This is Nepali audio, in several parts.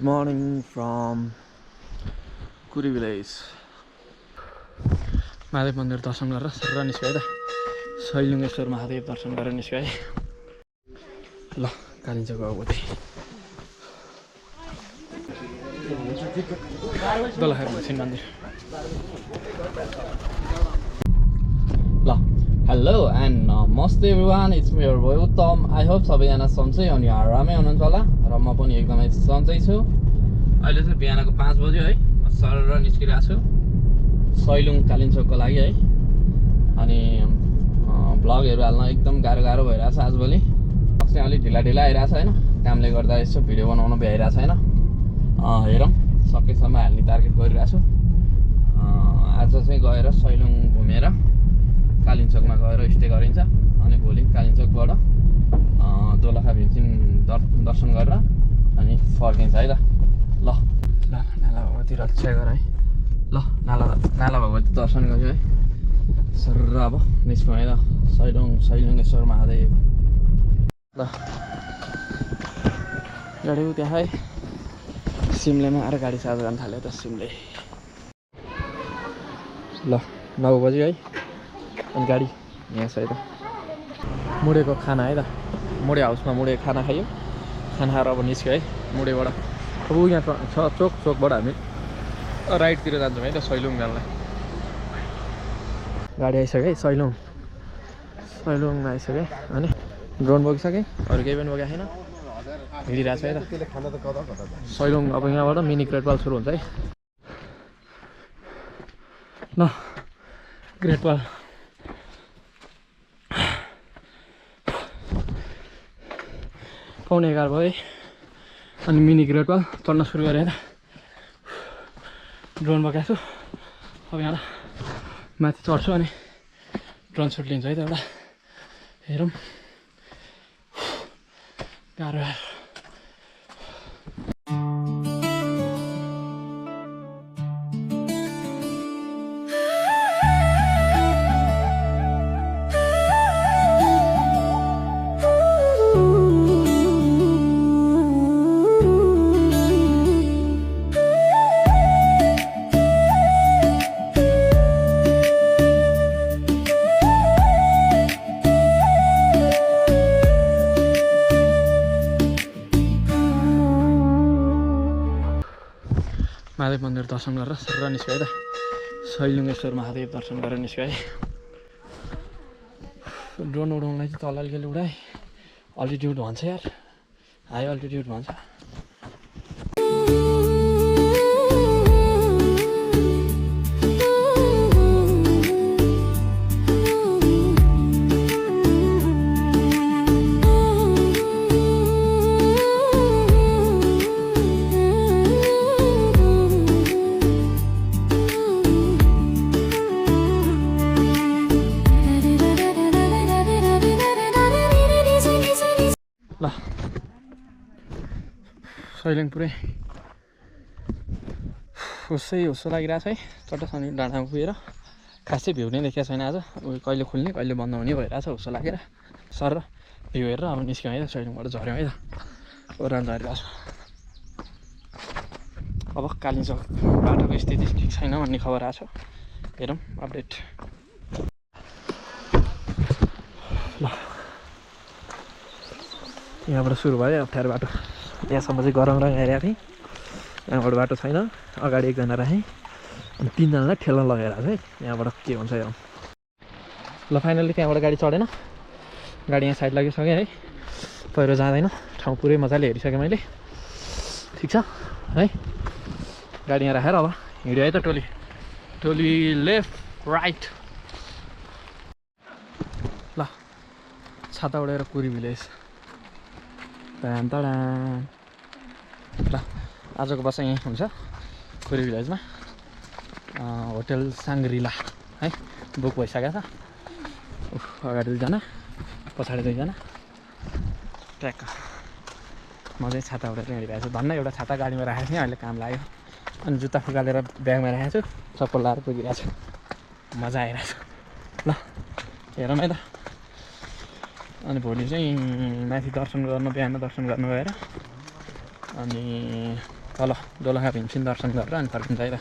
Good morning from Kuri village. Mahadev मन्दिर दर्शन गरेर सर निस्क्यो है त शैलुङ्गेश्वर महादेव दर्शन गरेर निस्क्यो है ल कालिम्पोङ गएको थिएँ दोलखा भैरवनाथ मन्दिर ल हेलो एन्ड नमस्ते everyone it's me your boy Uttam I hope सबैजना सन्चै अनि आरामै हुनुहुन्छ होला र म पनि एकदमै सन्चै छु अहिले चाहिँ बिहानको 5 बज्यो है म सर निस्किरहेको छु सैलुङ कालिम्पोङको लागि है अनि भ्लगहरु हाल्न एकदम गाह्रो भइरहेछ आजभोलि अस्ति अलि ढिला आइरहेछ हैन कामले गर्दा यसो भिडियो बनाउन भ्याइरहेछ हैन हेरौं सकेसम्म हाल्ने टार्गेट गरिरहेछु आज चाहिँ गएर सैलुङ घुमेर कालिम्पोङमा गएर स्टे गरिन्छ अनि भोलि कालिम्पोङबाट दोलखा भिरसिङ दर्शन गरेर अनि फर्किन्छ है त ल नाला भगवती रक्षा गर है ल नाला भगवती दर्शन गर्यो है सर अब निस्क्यौँ है त शैलुङ्गेश्वर महादेव ल गाडी त्यहाँ है सिमलेमा आएर गाडी चार्ज गर्न थाल्यो त सिमले ल 9 बज्यो है अनि गाडी यहाँ छ है त मुडेको खाना है त मुडे हाउसमा मुडे खाना खायो खाना खाएर अब निस्क्यो है मुडेबाट अब यहाँ छ चोकबाट हामी राइटतिर जान्छौँ है त सैलुङ जानलाई गाडी आइसक्यो है सैलुङमा आइसक्यो अनि ड्रोन बोकिसकेँ अरू केही पनि बोकेको छैन हिँडिरहेको छ है त सैलुङ अब यहाँबाट मिनी ग्रेटवाल सुरु हुन्छ है ल ग्रेटवाल पौने 11 भयो अनि मिनी ग्रेटवाल चढ्न सुरु गरेँ ड्रोन बोकाएको छु अब यहाँ माथि चढ्छु अनि ड्रोन सुट लिन्छु है त एउटा हेरौँ गाह्रो महादेव मन्दिर दर्शन गरेर सर निस्क्यो है त शैलुङ्गेश्वर महादेव दर्शन गरेर निस्क्यो है ड्रोन उडाउनलाई चाहिँ तल अलिकति उडाएँ अल्टिट्युड भन्छ यार हाई अल्टिट्युड भन्छ ल सैलुङ पुरै हुस्सो लागिरहेछ है चट्टसानी डाँडामा पुगेर खासै भ्यू नै देखेको छैन आज कहिले खुल्ने कहिले बन्द हुने भइरहेछ हुस्सो लागेर सर भ्यू हेरेर अब निस्क्यौँ है त सैलुङबाट झऱ्यौँ है त ओह्रालो झरिरहेको छ अब कालिम्पोङ बाटोको स्थिति ठिक छैन भन्ने खबर आएको छ हेरौँ अपडेट ल यहाँबाट सुरु भयो अप्ठ्यारो बाटो यहाँसम्म चाहिँ गरम आइरहेको थिएँ यहाँबाट बाटो छैन अगाडि एकजना राखेँ अनि 3 जनालाई ठेला लगाएर है यहाँबाट के हुन्छ यो ल फाइनल्ली त्यहाँबाट गाडी चढेन गाडी यहाँ साइड लागिसकेँ है पहिरो जाँदैन ठाउँ पुरै मजाले हेरिसकेँ मैले ठिक छ है गाडी यहाँ राखेर अब हिँड्यो है त टोली लेफ्ट राइट ल छाता उडेर कुरी भिलेज ल आजको बसाइ यहीँ हुन्छ कुरी भिलेजमा होटल साङ्ग्रिला है बुक भइसकेको छ अगाडि 2 जना पछाडि 2 जना ट्र्याक म चाहिँ छाता उडेर हिँडिरहेको छु धन्न एउटा छाता गाडीमा राखेको थिएँ अहिले काम लाग्यो अनि जुत्ता फुकालेर ब्यागमा राखेको छु चप्पल लाएर पुगिरहेको छु मजा आइरहेछ ल हेरौँ है त अनि भोलि चाहिँ माथि दर्शन गर्न बिहान दर्शन गर्न गएर अनि तल दोलखा भीमसेन दर्शन गरेर अनि फर्किन्छ है त।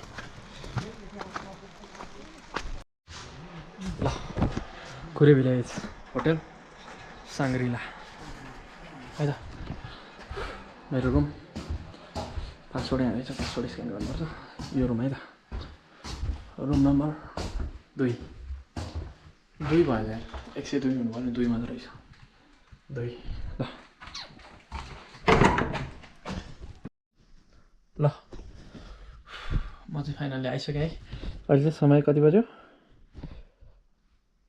ल कुरे भिलेज होटल साङ्ग्रिला है त। मेरो रुम पासवर्ड यहाँ रहेछ, पासवर्ड स्क्यान गर्नुपर्छ। यो रुम है त, रुम नम्बर 2 भयो यार, 102 हुनु पर्ने, 2 मात्र रहेछ, 2। ल म चाहिँ फाइनली आइसकेँ है। अहिले चाहिँ समय कति बज्यो?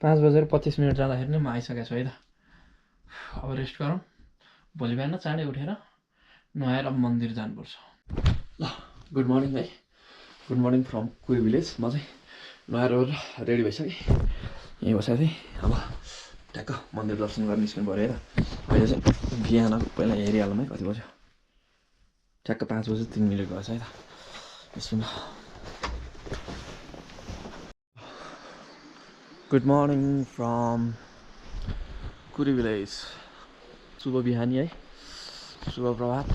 5:25 जाँदाखेरि नै म आइसकेको छु है त। अब रेस्ट गरौँ, भोलि बिहान चाँडै उठेर नुहाएर अब मन्दिर जानुपर्छ। ल गुड मर्निङ है, good morning from Kure village. म चाहिँ नुहाएर रेडी भइसकेँ, यहीँ बसेको थिएँ। अब ठ्याक्क मन्दिर दर्शन गर्न निस्किनु पऱ्यो है त। अहिले चाहिँ बिहानको पहिला हेरिहालौँ है कति बज्यो। ठ्याक्क 5:03 गएछ है त। निस्किनु। Good morning from Kure village. शुभ बिहानी है, शुभ प्रभात।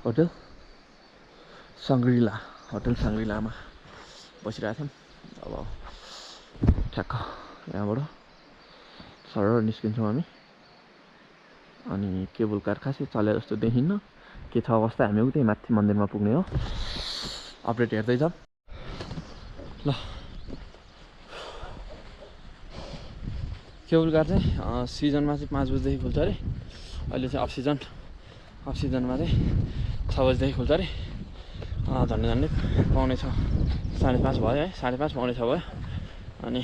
होटल साङ्ग्रिला, होटल साङ्ग्रिलामा बसिरहेको थियौँ। अब ठ्याक्क यहाँबाट सरर निस्किन्छौँ हामी। अनि केबल कार खासै चले जस्तो देखिन्न, के छ अवस्था हामी उतै माथि मन्दिरमा पुग्ने हो। अपडेट हेर्दै जाऊँ। ल केबल कार चाहिँ सिजनमा चाहिँ 5 बजीदेखि खुल्छ अरे। अहिले चाहिँ अफ सिजनमा चाहिँ 6 बजीदेखि खुल्छ अरे। झन्डै पाउने 6, 5:30 भयो है, 5:30 पाउने 6 भयो। अनि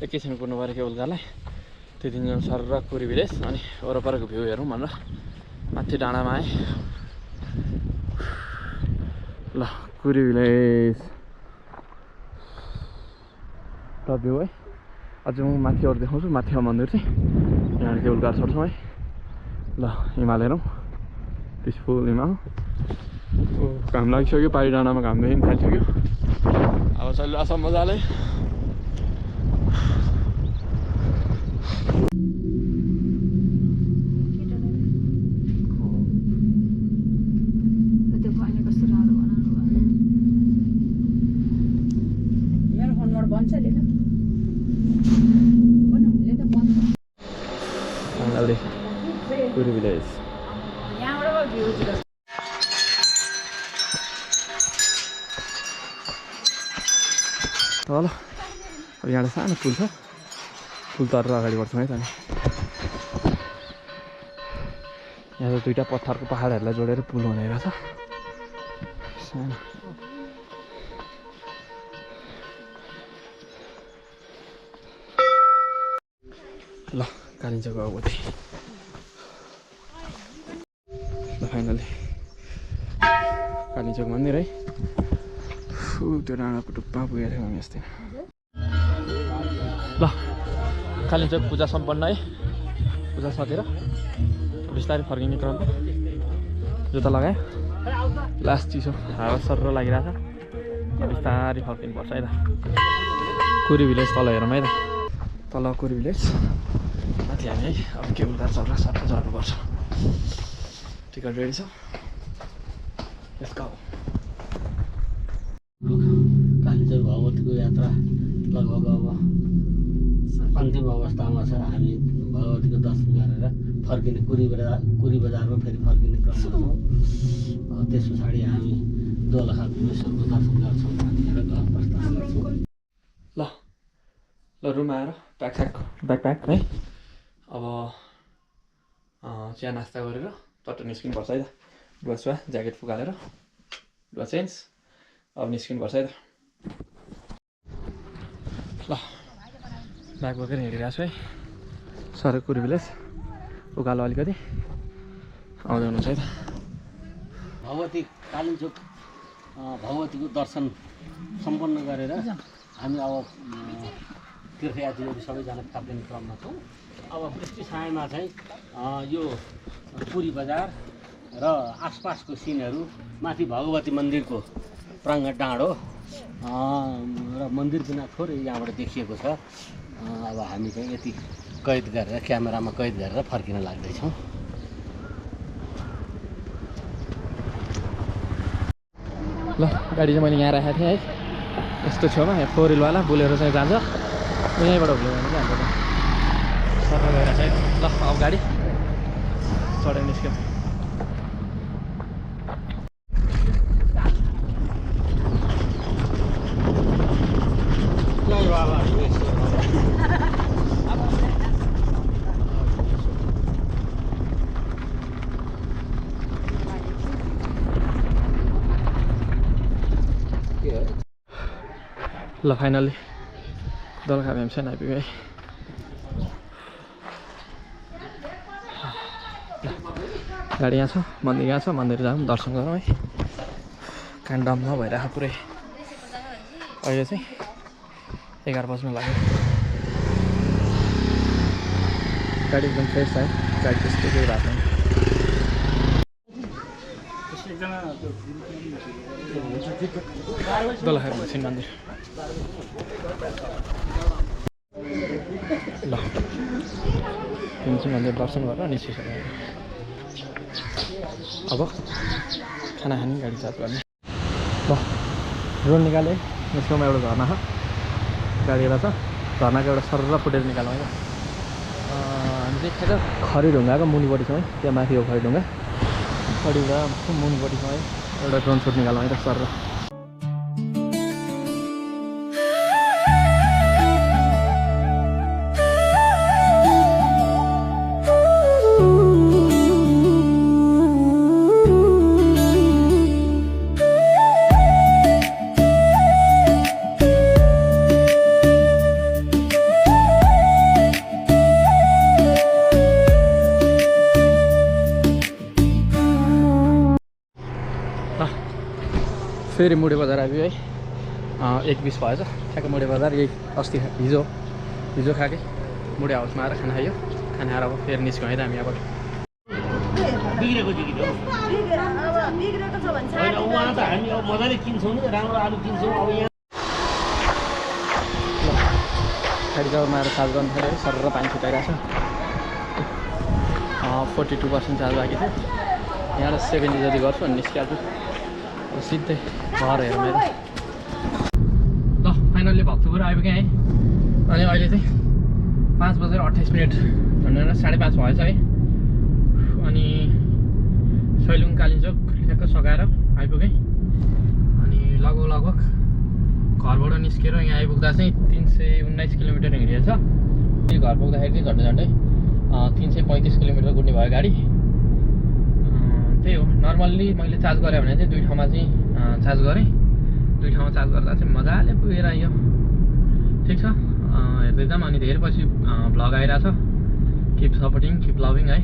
एकैछिन कुर्नु पऱ्यो केबल कारलाई। त्यतिन्जेल सर र कुरे भिलेज अनि वरपरको भ्यू हेरौँ भनेर माथि डाँडामा आएँ। ल कुरे भिलेज टप भ्यू है। अझै म माथि अरू देखाउँछु, माथि मन्दिर चाहिँ यहाँ केबल कार चढ्छौँ है। ल हिमाल हेरौँ, पिसफुल हिमाल। घाम लागिसक्यो, पारी डाँडामा घाम देखिन थालिसक्यो। अब चलिरहेछ मजाले। कुरे भिलेज तल अब यहाँ सानो पुल छ, पुल तरेर अगाडि बढ्छौँ है त। यहाँ त 2टा पत्थरको पहाडहरूलाई जोडेर पुल हुने रहेछ सानो। ल कालिम्पोङ गएको थिएँ। ल फाइनली कालिम्पोङ मन्दिर है। त्यो डाँडाको टुप्पा पुगेको थियौँ हामी यस्तै। ल कालिम्पोङ पूजा सम्पन्न है। पूजा सकेर बिस्तारै फर्किने क्रम। जुत्ता लगायो, लास्ट चिसो हावा सर लागिरहेछ। बिस्तारै फर्किनुपर्छ है त। कुरे भिलेज तल हेरौँ है त। तल कुरे भिलेज, माथि हामी है। अब केबल कार चढेर सट्ट झर्नुपर्छ। टिकट रेडी छ, लेट्स गो। कालिम्पोङ भगवतीको यात्रा लगभग अब अन्तिम अवस्थामा छ। हामी भगवतीको दर्शन गरेर फर्किने कुरी बजारमा फेरि फर्किने क्रममा छौँ। त्यस पछाडि हामी दोलखा भीमेश्वरको दर्शन गर्छौँ, त्यहाँदेखि घर प्रस्थान गर्छौँ। ल रुम आएर ब्याकप्याक है। अब चिया नास्ता गरेर चट्ट निस्किनुपर्छ है त। लुगा ज्याकेट फुकालेर लुगा चेन्ज, अब निस्किनुपर्छ है त। ल ब्याग बोकेर हिँडिरहेको छु है। सर कुरे भिलेज उकालो अलिकति आउँदै हुनुहुन्छ है त। भगवती कालिम्पोङ भगवतीको दर्शन सम्पन्न गरेर हामी अब तीर्थयात्रीहरू सबैजना फर्किने क्रममा छौँ। अब वृष्टि छायामा चाहिँ यो पुरी बजार र आसपासको सिनहरू, माथि भगवती मन्दिरको प्राङ्गण डाँडो र मन्दिर बिना थोरै यहाँबाट देखिएको छ। अब हामी चाहिँ यति कैद गरेर, क्यामेरामा कैद गरेर फर्किन लाग्दैछौँ। ल गाडी चाहिँ मैले यहाँ राखेको थिएँ है यस्तो छेउमा यहाँ 4 व्हिलवाला बोलेरो चाहिँ जान्छ यहीँबाट हुँदै जान्छ क्या हाम्रो सफा गएर चाहिँ ल अब गाडी चढेर निस्क्यो ल फाइनली दोलखा भीमसेन आइपुग्यो है गाडी यहाँ छ मन्दिर यहाँ छ मन्दिर जाऊँ दर्शन गरौँ है काण्डममा भइरहेको पुरै अहिले चाहिँ 11 बज्नु लाग्यो गाडी एकदम फ्रेस है गाडी त्यस्तो केही भएको छैन दोलखा भीमसेन मन्दिर ल भीमसेन मन्दिर दर्शन गरेर निस्किसक्यो अब खाना खाने गाडी चार्ज गर्ने ल रोड निकालेँ यसकोमा एउटा झर्ना छ गाडी एउटा छ झर्नाको एउटा सरर फुटेर निकालौँ है हामी चाहिँ खेर खरीढुङ्गाको मुनिपट्टि छौँ है त्यहाँ माथि हो खरीढुङ्गा खरीढुङ्गा मुनिपट्टि छौँ है एउटा ड्रोन सुट निकालौँ है त सरर फेरि मुडे बजार आयो है 1:20 भएछ ठ्याक्कै मुडे बजार यही अस्ति हिजो खाएँ मुडे हाउसमा आएर खाना खायो खाना खाएर अब फेरि निस्क्यौँ है त हामी अब बिग्रेको होइन उहाँ त हामी अब मजाले किन्छौँ नि राम्रो आलु किन्छौँ अब यहाँ गाडी जबमा आएर चार्ज गर्नु थाल्यो है सरर पानी छुटाइरहेको छ 42% चार्ज बाँकी थियो यहाँबाट 70 जति गर्छु अनि निस्किहाल्छु सिधै घर हेरौँ है ल फाइनल्ली भक्तपुर आइपुगेँ है अनि अहिले चाहिँ 5:28 झन्डै 5:30 भएछ है अनि सैलुङ कालिम्पोङ ठ्याक्क सघाएर आइपुगेँ अनि लगभग घरबाट निस्केर यहाँ आइपुग्दा चाहिँ 319 किलोमिटर हिँडेछ घर पुग्दाखेरि चाहिँ झन्डै 335 किलोमिटर कुद्ने भयो गाडी त्यही हो नर्मल्ली मैले चार्ज गरेँ भने चाहिँ 2 ठाउँमा चाहिँ चार्ज गरेँ 2 ठाउँमा चार्ज गर्दा चाहिँ मजाले पुगेर आयो ठिक छ हेर्दै जाऊँ अनि धेरै पछि भ्लग आइरहेछ किप सपोर्टिङ किप लभिङ है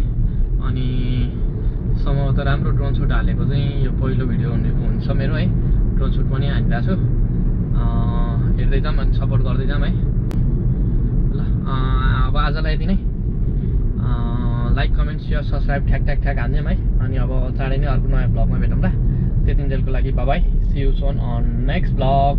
अनि सम्भवतः राम्रो ड्रोन सुट हालेको चाहिँ यो पहिलो भिडियो हुन्छ मेरो है ड्रोन सुट पनि हानिरहेको छु हेर्दै जाऊँ अनि सपोर्ट गर्दै जाऊँ है ल अब आजलाई यति नै लाइक कमेन्ट सेयर सब्सक्राइब ठ्याक हान्दिउँ है अनि अब चाँडै नै अर्को नयाँ भ्लगमा भेटौँला त्यतिन्जेलको लागि bye see you soon on next vlog